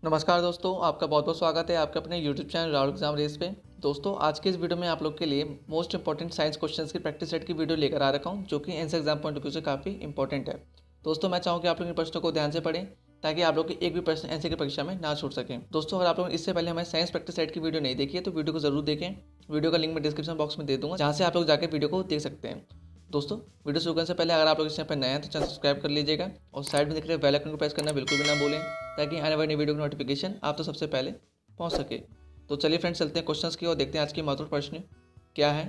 नमस्कार दोस्तों, आपका बहुत बहुत स्वागत है आपके अपने YouTube channel Rahul Exam Race पे। दोस्तों, आज के इस वीडियो में आप लोग के लिए मोस्ट इंपॉर्टेंट साइंस क्वेश्चंस की प्रैक्टिस सेट की वीडियो लेकर आ रखा हूं, जो कि answer exam point of view से काफ़ी इंपॉर्टेंट है। दोस्तों, मैं चाहूँ कि आप लोग इन प्रश्नों को ध्यान से पढ़ें ताकि आप लोग के एक भी प्रश्न एंसर की परीक्षा में ना छूट सकें। दोस्तों, अगर आप लोग इससे पहले हमारे साइंस प्रैक्टिस सेट की वीडियो नहीं देखी है तो वीडियो को जरूर देखें। वीडियो का लिंक मैं डिस्क्रिप्शन बॉक्स में दे दूंगा, जहाँ से आप लोग जाकर वीडियो को देख सकते हैं। दोस्तों, वीडियो शुरू करने से पहले अगर आप लोग इस चैनल पर नए हैं तो चैनल सब्सक्राइब कर लीजिएगा और साइड में दिख रहे बेल आइकन को प्रेस करना बिल्कुल भी ना भूलें, ताकि आने वाली वीडियो की नोटिफिकेशन आप तो सबसे पहले पहुंच सके। तो चलिए फ्रेंड्स, चलते हैं क्वेश्चंस की और देखते हैं आज की महत्वपूर्ण प्रश्न क्या है।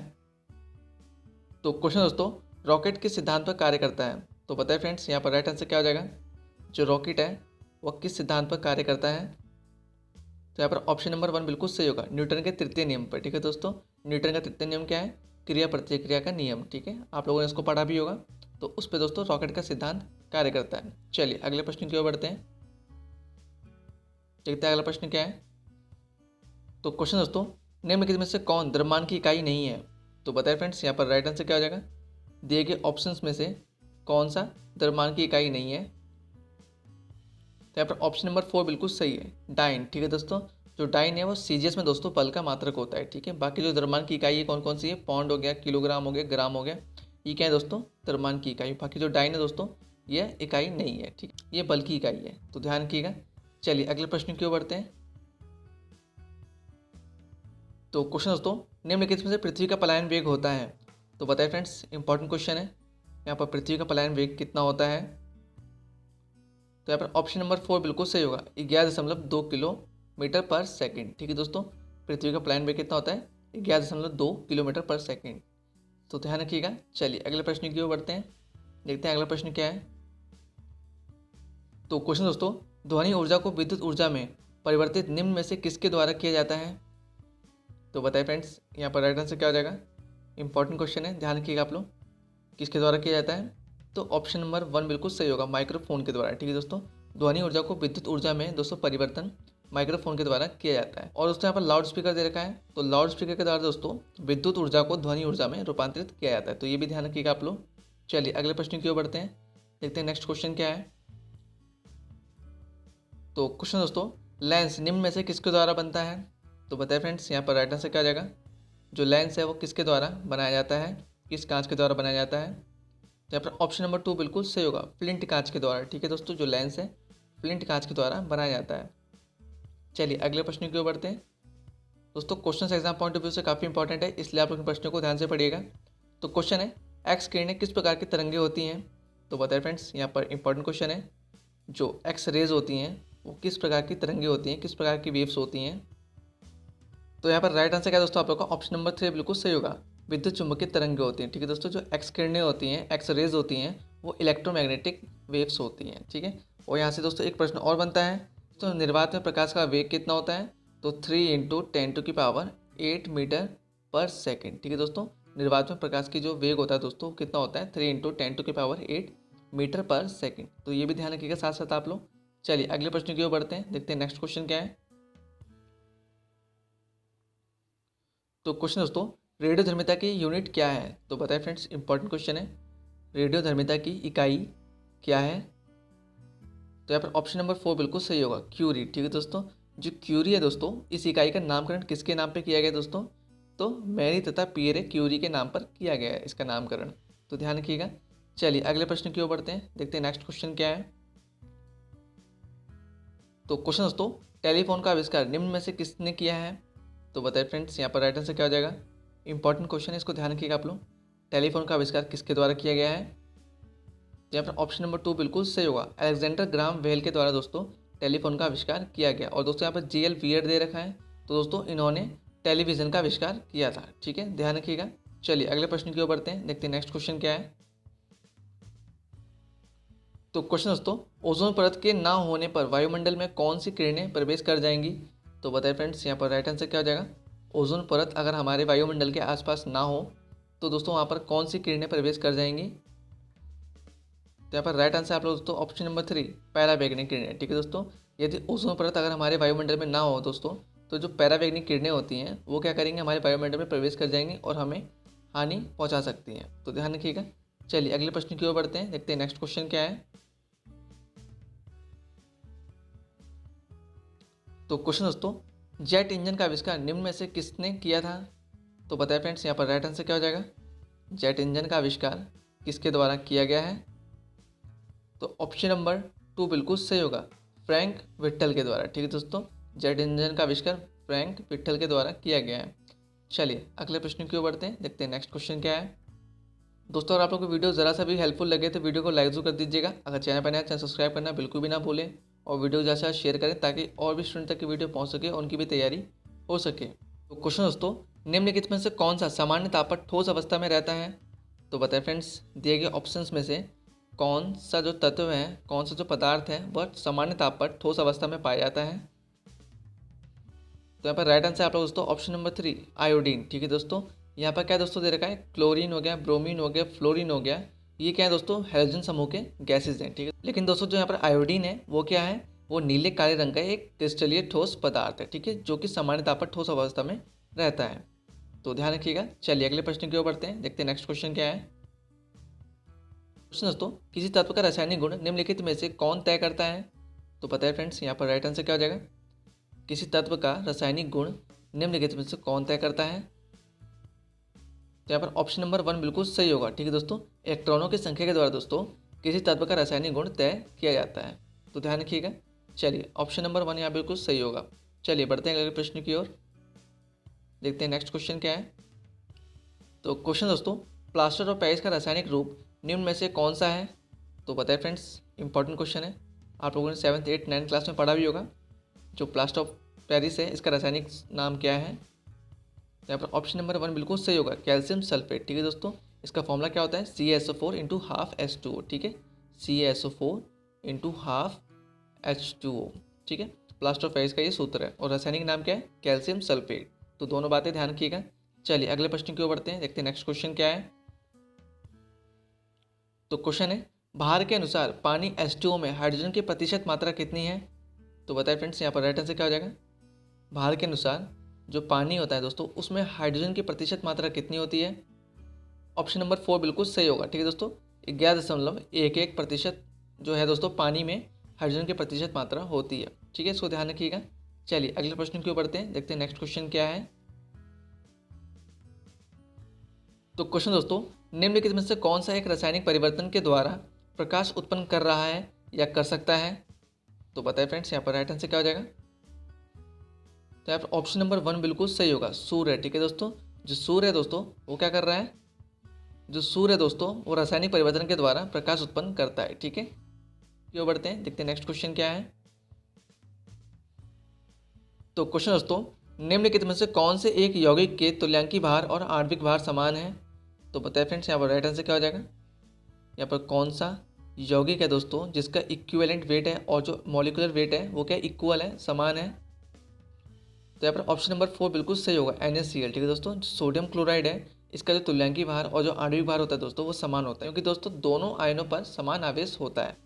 तो क्वेश्चन दोस्तों, रॉकेट किस सिद्धांत पर कार्य करता है? तो बताइए फ्रेंड्स, यहाँ पर राइट आंसर क्या हो जाएगा? जो रॉकेट है वह किस सिद्धांत पर कार्य करता है? तो यहाँ पर ऑप्शन नंबर 1 बिल्कुल सही होगा, न्यूटन के तृतीय नियम पर। ठीक है दोस्तों, न्यूटन का तृतीय नियम क्या है? क्रिया प्रतिक्रिया का नियम। ठीक है, आप लोगों ने इसको पढ़ा भी होगा। तो उस पर दोस्तों रॉकेट का सिद्धांत कार्य करता है। चलिए अगले प्रश्न की ओर बढ़ते हैं, देखते हैं अगला प्रश्न क्या है। तो क्वेश्चन दोस्तों, निम्नलिखित में से कौन द्रव्यमान की इकाई नहीं है? तो बताइए फ्रेंड्स, यहाँ पर राइट आंसर क्या हो जाएगा? दिए गए ऑप्शंस में से कौन सा द्रव्यमान की इकाई नहीं है? तो यहाँ पर ऑप्शन नंबर 4 बिल्कुल सही है, डाइन। ठीक है दोस्तों, जो डाइन है वो सीजीएस में दोस्तों बल का मात्रक होता है। ठीक है, बाकी जो द्रव्यमान की इकाई है कौन कौन सी है? पौंड हो गया, किलोग्राम हो गया, ग्राम हो गया, ये क्या है दोस्तों? द्रव्यमान की इकाई। बाकी जो डाइन है दोस्तों ये इकाई नहीं है। ठीक, ये बल की इकाई है, तो ध्यान रखिएगा। चलिए अगले प्रश्न की ओर बढ़ते हैं। तो क्वेश्चन दोस्तों, निम्नलिखित में से पृथ्वी का पलायन वेग होता है? तो बताइए फ्रेंड्स, इंपॉर्टेंट क्वेश्चन है। यहाँ पर पृथ्वी का पलायन वेग कितना होता है? तो यहाँ पर ऑप्शन नंबर 4 बिल्कुल सही होगा, 11.2 किलोमीटर पर सेकेंड। ठीक है दोस्तों, पृथ्वी का पलायन वेग कितना होता है? 11.2 किलोमीटर पर सेकेंड। तो ध्यान रखिएगा। चलिए अगले प्रश्न की ओर बढ़ते हैं, देखते हैं अगला प्रश्न क्या है। तो क्वेश्चन दोस्तों, ध्वनि ऊर्जा को विद्युत ऊर्जा में परिवर्तित निम्न में से किसके द्वारा किया जाता है? तो बताइए फ्रेंड्स, यहाँ पर राइट आंसर क्या हो जाएगा? इंपॉर्टेंट क्वेश्चन है, ध्यान रखिएगा आप लोग। किसके द्वारा किया जाता है? तो ऑप्शन नंबर 1 बिल्कुल सही होगा, माइक्रोफोन के द्वारा। ठीक है दोस्तों, ध्वनि ऊर्जा को विद्युत ऊर्जा में दोस्तों परिवर्तन माइक्रोफोन के द्वारा किया जाता है। और दोस्तों यहाँ पर लाउड स्पीकर दे रखा है, तो लाउड स्पीकर के द्वारा दोस्तों विद्युत ऊर्जा को ध्वनि ऊर्जा में रूपांतरित किया जाता है। तो ये भी ध्यान रखिएगा आप लोग। चलिए अगले प्रश्न की ओर बढ़ते हैं, देखते हैं नेक्स्ट क्वेश्चन क्या है। तो क्वेश्चन दोस्तों, लेंस निम्न में से किसके द्वारा बनता है? तो बताइए फ्रेंड्स, यहाँ पर राइट आंसर क्या आ जाएगा? जो लेंस है वो किसके द्वारा बनाया जाता है? किस कांच के द्वारा बनाया जाता है? तो यहाँ पर ऑप्शन नंबर 2 बिल्कुल सही होगा, फ्लिंट कांच के द्वारा। ठीक है दोस्तों, जो लेंस है फ्लिंट कांच के द्वारा बनाया जाता है। चलिए अगले प्रश्न की ओर बढ़ते हैं। दोस्तों, question exam point of view से काफ़ी इंपॉर्टेंट है, इसलिए आप लोग इन प्रश्नों को ध्यान से पढ़िएगा। तो क्वेश्चन है, एक्स किरणें किस प्रकार की तरंगे होती हैं? तो बताइए फ्रेंड्स, यहाँ पर इंपॉर्टेंट क्वेश्चन है, जो एक्स रेज होती हैं वो किस प्रकार की तरंगे होती हैं, किस प्रकार की वेव्स होती हैं? तो यहाँ पर राइट आंसर क्या है दोस्तों आप लोग का? ऑप्शन नंबर 3 बिल्कुल सही होगा, विद्युत चुंबकीय तरंगे होती हैं। ठीक है दोस्तों, जो एक्स किरणें होती हैं, एक्स रेज होती हैं, वो इलेक्ट्रोमैग्नेटिक वेव्स होती हैं। ठीक है, और यहाँ से दोस्तों एक प्रश्न और बनता है, तो निर्वात में प्रकाश का वेग कितना होता है? तो 3 × 10⁸ मीटर पर सेकेंड। ठीक है दोस्तों, निर्वात में प्रकाश की जो वेग होता है दोस्तों कितना होता है? 3 × 10⁸ मीटर पर सेकेंड। तो ये भी ध्यान रखिएगा साथ साथ आप लोग। चलिए अगले प्रश्न की ओर बढ़ते हैं, देखते हैं नेक्स्ट क्वेश्चन क्या है। तो क्वेश्चन दोस्तों, रेडियोधर्मिता की यूनिट क्या है? तो बताइए फ्रेंड्स, इंपॉर्टेंट क्वेश्चन है, रेडियोधर्मिता की इकाई क्या है? तो यहाँ पर ऑप्शन नंबर 4 बिल्कुल सही होगा, क्यूरी। ठीक है दोस्तों, जो क्यूरी है दोस्तों, इस इकाई का नामकरण किसके नाम पे किया गया दोस्तों? तो मैरी तथा पियरे क्यूरी के नाम पर किया गया है इसका नामकरण। तो ध्यान रखिएगा। चलिए अगले प्रश्न की ओर बढ़ते हैं, देखते हैं नेक्स्ट क्वेश्चन क्या है। तो क्वेश्चन दोस्तों, टेलीफोन का आविष्कार निम्न में से किसने किया है? तो बताइए फ्रेंड्स, यहाँ पर राइट आंसर क्या हो जाएगा? इंपॉर्टेंट क्वेश्चन है, इसको ध्यान रखिएगा आप लोग। टेलीफोन का आविष्कार किसके द्वारा किया गया है? यहाँ पर ऑप्शन नंबर 2 बिल्कुल सही होगा, अलेक्जेंडर ग्राम बेल के द्वारा दोस्तों टेलीफोन का आविष्कार किया गया। और दोस्तों यहाँ पर JL वियर्ड दे रखा है, तो दोस्तों इन्होंने टेलीविजन का आविष्कार किया था। ठीक है, ध्यान रखिएगा। चलिए अगले प्रश्न की ओर बढ़ते हैं, देखते हैं नेक्स्ट क्वेश्चन क्या है। तो क्वेश्चन दोस्तों, ओजोन परत के ना होने पर वायुमंडल में कौन सी किरणें प्रवेश कर जाएंगी? तो बताइए फ्रेंड्स, यहाँ पर राइट आंसर क्या हो जाएगा? ओजोन परत अगर हमारे वायुमंडल के आसपास ना हो तो दोस्तों वहाँ पर कौन सी किरणें प्रवेश कर जाएंगी? तो यहाँ पर राइट आंसर आप लोग दोस्तों ऑप्शन नंबर 3, पैराबैग्निक किरणें। ठीक है दोस्तों, यदि ओजोन परत अगर हमारे वायुमंडल में ना हो दोस्तों, तो जो पैराबैग्निक किरणें होती हैं वो क्या करेंगे? हमारे वायुमंडल में प्रवेश कर जाएंगी और हमें हानि पहुँचा सकती हैं। तो ध्यान रखिएगा। चलिए अगले प्रश्न की ओर बढ़ते हैं, देखते हैं नेक्स्ट क्वेश्चन क्या है। तो क्वेश्चन दोस्तों, जेट इंजन का आविष्कार निम्न में से किसने किया था? तो बताए फ्रेंड्स, यहाँ पर राइट आंसर क्या हो जाएगा? जेट इंजन का आविष्कार किसके द्वारा किया गया है? तो ऑप्शन नंबर 2 बिल्कुल सही होगा, फ्रैंक विट्ठल के द्वारा। ठीक है दोस्तों, जेट इंजन का आविष्कार फ्रैंक विट्ठल के द्वारा किया गया है। चलिए अगले प्रश्न की ओर बढ़ते हैं, देखते हैं नेक्स्ट क्वेश्चन क्या है। दोस्तों अगर आप लोगों को वीडियो ज़रा सा भी हेल्पफुल लगे तो वीडियो को लाइक जरूर कर दीजिएगा। अगर चैनल पर नया चैनल सब्सक्राइब करना बिल्कुल भी ना भूलें और वीडियो ज़्यादा से शेयर करें ताकि और भी स्टूडेंट तक की वीडियो पहुंच सके और उनकी भी तैयारी हो सके। तो क्वेश्चन दोस्तों, निम्नलिखित में से कौन सा सामान्य ताप पर ठोस अवस्था में रहता है? तो बताएं फ्रेंड्स, दिए गए ऑप्शंस में से कौन सा जो तत्व है, कौन सा जो पदार्थ है वह सामान्य ताप पर ठोस अवस्था में पाया जाता है? तो यहाँ पर राइट आंसर आप लोग दोस्तों ऑप्शन नंबर 3 आयोडीन। ठीक है दोस्तों, यहाँ पर क्या दोस्तों दे रखा है, क्लोरीन हो गया, ब्रोमीन हो गया, फ्लोरीन हो गया, ये क्या है दोस्तों, हाइड्रोजन समूह के गैसेज हैं। ठीक है, लेकिन दोस्तों जो यहाँ पर आयोडीन है वो क्या है, वो नीले काले रंग का एक क्रिस्टलीय ठोस पदार्थ है। ठीक है, जो कि सामान्य ताप पर ठोस अवस्था में रहता है, तो ध्यान रखिएगा। चलिए अगले प्रश्न की ओर बढ़ते हैं, देखते हैं नेक्स्ट क्वेश्चन क्या है। क्वेश्चन दोस्तों, किसी तत्व का रासायनिक गुण निम्नलिखित में से कौन तय करता है? तो पता है फ्रेंड्स, यहाँ पर राइट आंसर क्या हो जाएगा, किसी तत्व का रासायनिक गुण निम्नलिखित में से कौन तय करता है? तो यहाँ पर ऑप्शन नंबर 1 बिल्कुल सही होगा। ठीक है दोस्तों, इलेक्ट्रॉनों की संख्या के द्वारा दोस्तों किसी तत्व का रासायनिक गुण तय किया जाता है, तो ध्यान रखिएगा। चलिए ऑप्शन नंबर 1 यहाँ बिल्कुल सही होगा। चलिए बढ़ते हैं अगले प्रश्न की ओर, देखते हैं नेक्स्ट क्वेश्चन क्या है। तो क्वेश्चन दोस्तों, प्लास्टर ऑफ पेरिस का रासायनिक रूप निम्न में से कौन सा है? तो बताए फ्रेंड्स, इंपॉर्टेंट क्वेश्चन है, आप लोगों ने 7th 8th 9th क्लास में पढ़ा भी होगा। जो प्लास्टर ऑफ पेरिस है इसका रासायनिक नाम क्या है? यहाँ पर ऑप्शन नंबर 1 बिल्कुल सही होगा, कैल्शियम सल्फेट। ठीक है दोस्तों, इसका फॉर्मूला क्या होता है, CaSO4 × ½ H2O। ठीक है, CaSO4 × ½ H2O। ठीक है, प्लास्टर ऑफ पेरिस का ये सूत्र है और रासायनिक नाम क्या है, कैल्शियम सल्फेट। तो दोनों बातें ध्यान रखिएगा। चलिए अगले प्रश्न की ओर बढ़ते हैं, देखते हैं नेक्स्ट क्वेश्चन क्या है। तो क्वेश्चन है, भार के अनुसार पानी H2O में हाइड्रोजन की प्रतिशत मात्रा कितनी है? तो बताए फ्रेंड्स, यहाँ पर राइट आंसर क्या हो जाएगा, भार के अनुसार जो पानी होता है दोस्तों उसमें हाइड्रोजन की प्रतिशत मात्रा कितनी होती है? ऑप्शन नंबर 4 बिल्कुल सही होगा। ठीक है दोस्तों, 11.11% जो है दोस्तों पानी में हाइड्रोजन की प्रतिशत मात्रा होती है। ठीक है, इसको ध्यान रखिएगा। चलिए अगले प्रश्न की ओर बढ़ते हैं, देखते हैं नेक्स्ट क्वेश्चन क्या है। तो क्वेश्चन दोस्तों, निम्नलिखित में से कौन सा एक रासायनिक परिवर्तन के द्वारा प्रकाश उत्पन्न कर रहा है या कर सकता है? तो बताए फ्रेंड्स, यहाँ पर राइट आंसर क्या हो जाएगा, तो यहाँ पर ऑप्शन नंबर 1 बिल्कुल सही होगा, सूर्य। ठीक है दोस्तों, जो सूर्य है दोस्तों वो क्या कर रहा है, जो सूर्य है दोस्तों वो रासायनिक परिवर्तन के द्वारा प्रकाश उत्पन्न करता है। ठीक है, क्यों बढ़ते हैं, देखते हैं नेक्स्ट क्वेश्चन क्या है। तो क्वेश्चन दोस्तों, निम्नलिखित में से कौन से एक यौगिक के तुल्यांकी भार और आणविक भार समान है? तो बताए फ्रेंड्स, यहाँ पर राइट आंसर क्या हो जाएगा, यहाँ पर कौन सा यौगिक है दोस्तों जिसका इक्विवेलेंट वेट है और जो मॉलिक्यूलर वेट है वो क्या इक्वल है, समान है? तो यहाँ पर ऑप्शन नंबर 4 बिल्कुल सही होगा, NaCl। ठीक है दोस्तों, सोडियम क्लोराइड है इसका जो तुल्यांकी भार और जो आणविक भार होता है दोस्तों वो समान होता है, क्योंकि दोस्तों दोनों आयनों पर समान आवेश होता है,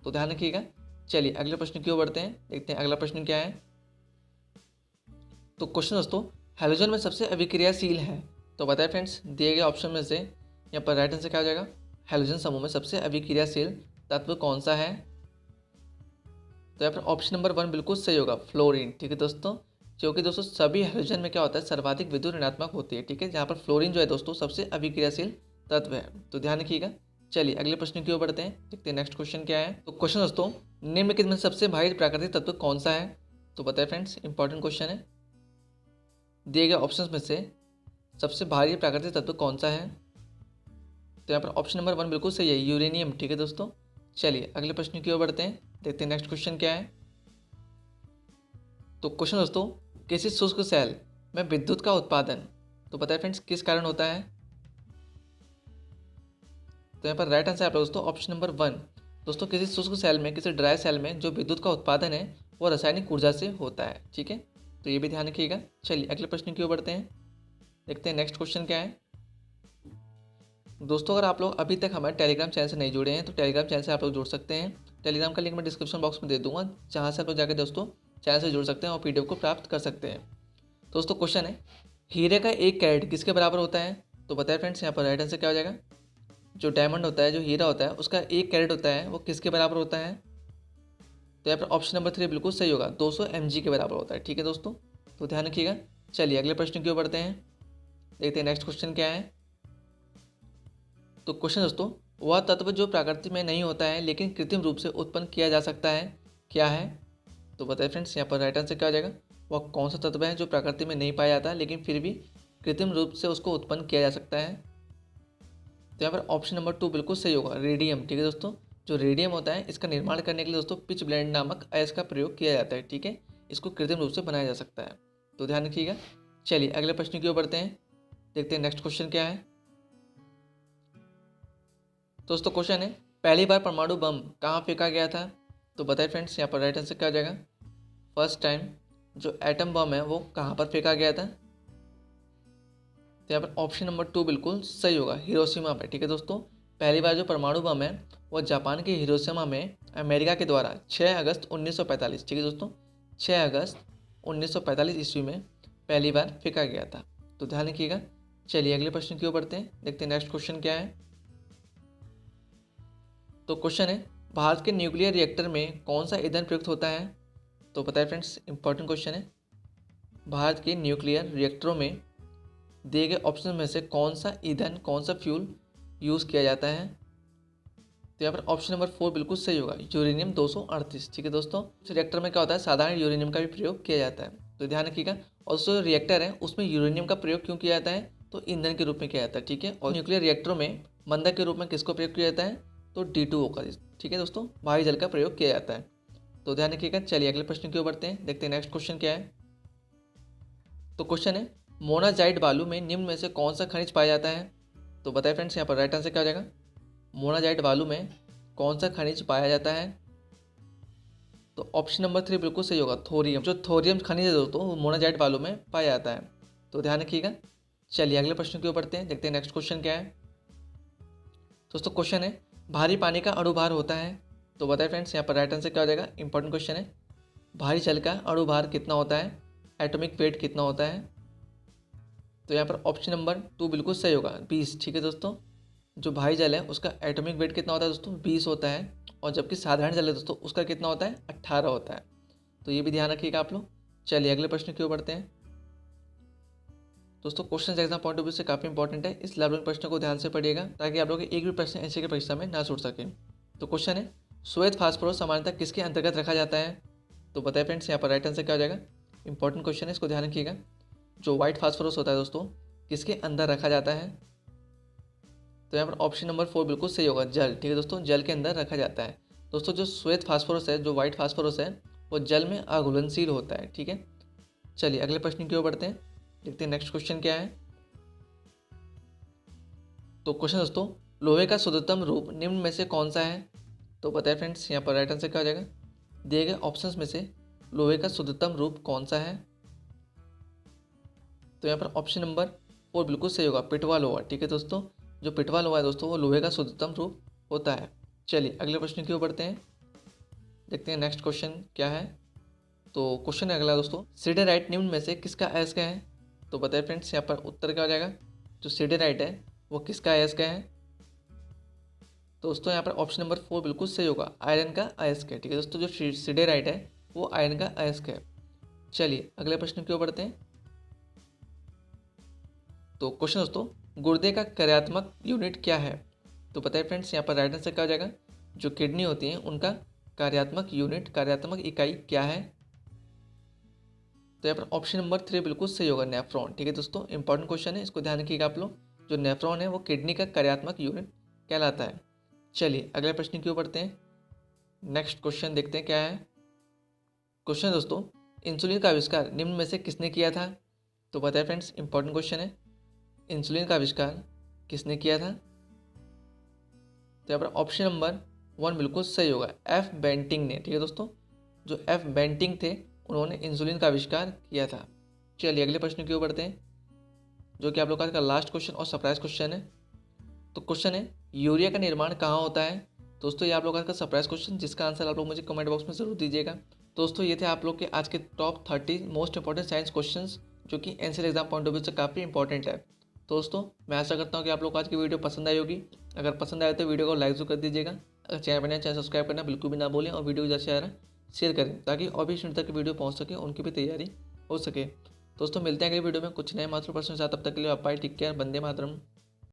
तो ध्यान रखिएगा। चलिए अगले प्रश्न की ओर बढ़ते हैं, देखते हैं अगला प्रश्न क्या है। तो क्वेश्चन दोस्तों, हैलोजन में सबसे अभिक्रियाशील है? तो बताए फ्रेंड्स, दिए गए ऑप्शन में से यहाँ पर राइट आंसर क्या हो जाएगा, हैलोजन समूह में सबसे अभिक्रियाशील तत्व कौन सा है? तो यहाँ पर ऑप्शन नंबर 1 बिल्कुल सही होगा, फ्लोरीन। ठीक है दोस्तों, क्योंकि दोस्तों सभी हाइड्रोजन में क्या होता है, सर्वाधिक विद्युत ऋणात्मक होती है। ठीक है, जहाँ पर फ्लोरीन जो है दोस्तों सबसे अभिक्रियाशील तत्व है, तो ध्यान रखिएगा। चलिए अगले प्रश्न की ओर बढ़ते हैं, देखते हैं नेक्स्ट क्वेश्चन क्या है। तो क्वेश्चन दोस्तों, निम्नलिखित में सबसे भारी प्राकृतिक तत्व कौन सा है? तो बताए फ्रेंड्स, इंपॉर्टेंट क्वेश्चन है, दिए गए ऑप्शन में से सबसे भारी प्राकृतिक तत्व कौन सा है? तो यहाँ पर ऑप्शन नंबर 1 बिल्कुल सही है, यूरेनियम। ठीक है दोस्तों, चलिए अगले प्रश्न की ओर बढ़ते हैं, देखते हैं नेक्स्ट क्वेश्चन क्या है। तो क्वेश्चन दोस्तों, किसी शुष्क सेल में विद्युत का उत्पादन, तो पता है फ्रेंड्स किस कारण होता है? तो यहाँ पर राइट आंसर है दोस्तों ऑप्शन नंबर 1। दोस्तों किसी शुष्क सेल में, किसी ड्राई सेल में जो विद्युत का उत्पादन है वो रासायनिक ऊर्जा से होता है। ठीक है, तो ये भी ध्यान रखिएगा। चलिए अगले प्रश्न की ओर बढ़ते हैं, देखते हैं नेक्स्ट क्वेश्चन क्या है। दोस्तों अगर आप लोग अभी तक हमारे टेलीग्राम चैनल से नहीं जुड़े हैं तो टेलीग्राम चैनल से आप लोग जुड़ सकते हैं। टेलीग्राम का लिंक मैं डिस्क्रिप्शन बॉक्स में दे दूंगा, जहाँ से आप लोग जाकर दोस्तों चैनल से जुड़ सकते हैं और PDF को प्राप्त कर सकते हैं। दोस्तों क्वेश्चन है, हीरे का 1 कैरेट किसके बराबर होता है? तो बताए फ्रेंड्स, यहाँ पर राइट आंसर क्या हो जाएगा, जो डायमंड होता है, जो हीरा होता है उसका 1 कैरेट होता है वो किसके बराबर होता है? तो यहाँ पर ऑप्शन नंबर 3 बिल्कुल सही होगा, 200 mg के बराबर होता है। ठीक है दोस्तों, तो ध्यान रखिएगा। चलिए अगले प्रश्न की ओर बढ़ते हैं, देखते हैं नेक्स्ट क्वेश्चन क्या है। तो क्वेश्चन दोस्तों, वह तत्व जो प्रकृति में नहीं होता है लेकिन कृत्रिम रूप से उत्पन्न किया जा सकता है, क्या है? तो बताइए फ्रेंड्स, यहाँ पर राइट आंसर क्या हो जाएगा? वह कौन सा तत्व है जो प्रकृति में नहीं पाया जाता लेकिन फिर भी कृत्रिम रूप से उसको उत्पन्न किया जा सकता है? तो यहाँ पर ऑप्शन नंबर 2 बिल्कुल सही होगा, रेडियम। ठीक है दोस्तों, जो रेडियम होता है इसका निर्माण करने के लिए दोस्तों पिच ब्लेंड नामक अयस्क का प्रयोग किया जाता है। ठीक है, इसको कृत्रिम रूप से बनाया जा सकता है, तो ध्यान रखिएगा। चलिए अगले प्रश्न की ओर बढ़ते हैं, देखते हैं नेक्स्ट क्वेश्चन क्या है। दोस्तों क्वेश्चन है, पहली बार परमाणु बम कहाँ फेंका गया था? तो बताइए फ्रेंड्स, यहाँ पर राइट आंसर क्या हो जाएगा? फर्स्ट टाइम जो एटम बम है वो कहाँ पर फेंका गया था? तो यहाँ पर ऑप्शन नंबर 2 बिल्कुल सही होगा, हिरोशिमा पे। ठीक है दोस्तों, पहली बार जो परमाणु बम है वो जापान के हिरोशिमा में अमेरिका के द्वारा 6 अगस्त 1945, ठीक है दोस्तों, 6 अगस्त 1945 ईस्वी में पहली बार फेंका गया था, तो ध्यान रखिएगा। चलिए अगले प्रश्न की ओर बढ़ते हैं, देखते हैं नेक्स्ट क्वेश्चन क्या है। तो क्वेश्चन है, भारत के न्यूक्लियर रिएक्टर में कौन सा ईंधन प्रयुक्त होता है? तो पता है फ्रेंड्स, इंपॉर्टेंट क्वेश्चन है। भारत के न्यूक्लियर रिएक्टरों में दिए गए ऑप्शन में से कौन सा ईंधन, कौन सा फ्यूल यूज़ किया जाता है? तो यहाँ पर ऑप्शन नंबर 4 बिल्कुल सही होगा, यूरेनियम 238। ठीक है दोस्तों, इस रिएक्टर में क्या होता है, साधारण यूरेनियम का भी प्रयोग किया जाता है, तो ध्यान रखिएगा। और जो रिएक्टर है उसमें यूरेनियम का प्रयोग क्यों किया जाता है? तो ईंधन के रूप में किया जाता है। ठीक है, और न्यूक्लियर रिएक्टरों में मंदक के रूप में किसको प्रयोग किया जाता है? तो D2O का। ठीक है दोस्तों, भारी जल का प्रयोग किया जाता है, तो ध्यान रखिएगा। चलिए अगले प्रश्न की ओर बढ़ते हैं, देखते हैं नेक्स्ट क्वेश्चन क्या है। तो क्वेश्चन है, मोनाजाइट बालू में निम्न में से कौन सा खनिज पाया जाता है? तो बताइए फ्रेंड्स, यहाँ पर राइट आंसर क्या हो जाएगा? मोनाजाइट बालू में कौन सा खनिज पाया जाता है? तो ऑप्शन नंबर 3 बिल्कुल सही होगा, थोरियम। जो थोरियम खनिज है दोस्तों वो मोनाजाइट बालू में पाया जाता है, तो ध्यान रखिएगा। चलिए अगले प्रश्न की ओर बढ़ते हैं, देखते हैं नेक्स्ट क्वेश्चन क्या है। दोस्तों क्वेश्चन है, भारी पानी का अणुभार होता है? तो बताइए फ्रेंड्स, यहाँ पर राइट आंसर क्या हो जाएगा? इंपॉर्टेंट क्वेश्चन है, भारी जल का अणुभार कितना होता है, एटॉमिक वेट कितना होता है? तो यहाँ पर ऑप्शन नंबर 2 बिल्कुल सही होगा, 20। ठीक है दोस्तों, जो भारी जल है उसका एटॉमिक वेट कितना होता है दोस्तों? 20 होता है, और जबकि साधारण जल है दोस्तों उसका कितना होता है? 18 होता है, तो ये भी ध्यान रखिएगा आप लोग। चलिए अगले प्रश्न की ओर बढ़ते हैं। दोस्तों question exam point of view से काफ़ी इंपॉर्टेंट है, इस लेवल प्रश्न को ध्यान से पढ़िएगा ताकि आप लोग एक भी प्रश्न ऐसे की परीक्षा में ना छूट सके। तो क्वेश्चन है, श्वेत फास्फोरस सामान्यतः किसके अंतर्गत रखा जाता है? तो बताइए फ्रेंड्स, यहाँ पर राइट आंसर क्या हो जाएगा? इंपॉर्टेंट क्वेश्चन है, इसको ध्यान रखिएगा। जो व्हाइट फास्फोरस होता है दोस्तों किसके अंदर रखा जाता है? तो यहाँ पर ऑप्शन नंबर 4 बिल्कुल सही होगा, जल। ठीक है दोस्तों, जल के अंदर रखा जाता है। दोस्तों जो श्वेत फास्फोरस है, जो व्हाइट फास्फोरस है, वो जल में अघुलनशील होता है। ठीक है, चलिए अगले प्रश्न की ओर बढ़ते हैं, देखते हैं नेक्स्ट क्वेश्चन क्या है। तो क्वेश्चन दोस्तों, लोहे का शुद्धतम रूप निम्न में से कौन सा है? तो बताइए फ्रेंड्स, यहाँ पर राइट आंसर क्या हो जाएगा? दिए गए ऑप्शंस में से लोहे का शुद्धतम रूप कौन सा है? तो यहाँ पर ऑप्शन नंबर 4 बिल्कुल सही होगा, पिटवा लोहा। ठीक है दोस्तों, जो पिटवा लोहा है दोस्तों वो लोहे का शुद्धतम रूप होता है। चलिए अगले प्रश्न की ओर बढ़ते हैं, देखते हैं नेक्स्ट क्वेश्चन क्या है। तो क्वेश्चन है अगला दोस्तों, सिडेराइट निम्न में से किसका अयस्क है? तो बताइए फ्रेंड्स, यहाँ पर उत्तर क्या हो जाएगा? जो सिडेराइट है वो किसका अयस्क है? दोस्तों यहाँ पर ऑप्शन नंबर 4 बिल्कुल सही होगा, आयरन का अयस्क है। ठीक है दोस्तों, जो सिडेराइट है वो आयरन का अयस्क है। चलिए अगले प्रश्न की ओर बढ़ते हैं। तो क्वेश्चन दोस्तों, गुर्दे का कार्यात्मक यूनिट क्या है? तो बताइए फ्रेंड्स, यहाँ पर राइट आंसर क्या हो जाएगा? जो किडनी होती है उनका कार्यात्मक यूनिट, कार्यात्मक इकाई क्या है? तो यहाँ पर ऑप्शन नंबर 3 बिल्कुल सही होगा, नेफ्रॉन। ठीक है दोस्तों, इंपॉर्टेंट क्वेश्चन है, इसको ध्यान रखिएगा आप लोग। जो नेफ्रॉन है वो किडनी का कार्यात्मक यूनिट कहलाता है। चलिए अगले प्रश्न की ओर बढ़ते हैं, नेक्स्ट क्वेश्चन देखते हैं क्या है। क्वेश्चन दोस्तों, इंसुलिन का आविष्कार निम्न में से किसने किया था? तो बताइए फ्रेंड्स, इंपॉर्टेंट क्वेश्चन है, इंसुलिन का आविष्कार किसने किया था? तो यहाँ पर ऑप्शन नंबर 1 बिल्कुल सही होगा, एफ बेंटिंग ने। ठीक है दोस्तों, जो एफ बेंटिंग थे उन्होंने इंसुलिन का आविष्कार किया था। चलिए अगले प्रश्न की ओर बढ़ते हैं, जो कि आप लोग का लास्ट क्वेश्चन और सरप्राइज क्वेश्चन है। तो क्वेश्चन है, यूरिया का निर्माण कहाँ होता है? दोस्तों ये आप लोगों का सरप्राइज क्वेश्चन, जिसका आंसर आप लोग मुझे कमेंट बॉक्स में जरूर दीजिएगा। दोस्तों ये थे आप लोग के आज के top 30 most important science questions, जो कि NCL exam point of view से काफ़ी इंपॉर्टेंट है। दोस्तों मैं आशा करता हूँ कि आप लोग को आज की वीडियो पसंद आई होगी। अगर पसंद आए तो वीडियो को लाइक जरूर कर दीजिएगा। अगर चैनल पर नए चैनल सब्सक्राइब करना बिल्कुल भी ना भूलें, और वीडियो को ज़्यादा से ज़्यादा शेयर करें ताकि और भी स्टूडेंट तक वीडियो पहुंच सके, उनकी भी तैयारी हो सके। दोस्तों मिलते हैं अगली वीडियो में कुछ नए महत्वपूर्ण प्रश्न के साथ। तब तक के लिए आप टेक केयर, वंदे मातरम।